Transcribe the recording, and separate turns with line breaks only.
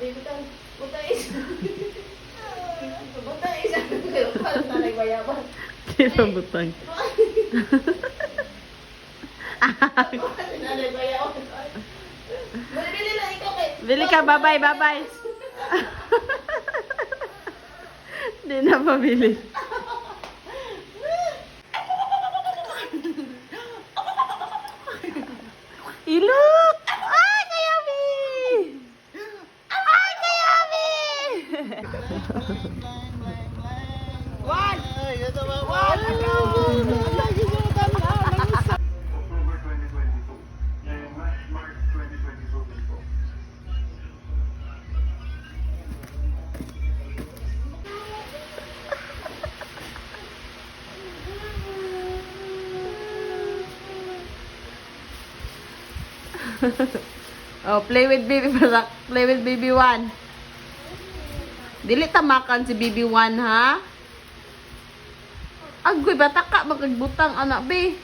baby ka. Butang isa. Butang isa. Parang tanay bayaban.
Tira butang.
Tanay bayaban. Bili lang ikaw kay.
Bili ka, bye-bye, bye-bye. Hindi na pabili. Ilok! Ay, Kayami! Ay, Kayami!
One!
October 2022 and March 2022 din po.
Oh, play with baby Barak. Play with baby 1. Dili tamakan si baby 1, ha? Agoy, bata ka, magagbutang anak, be.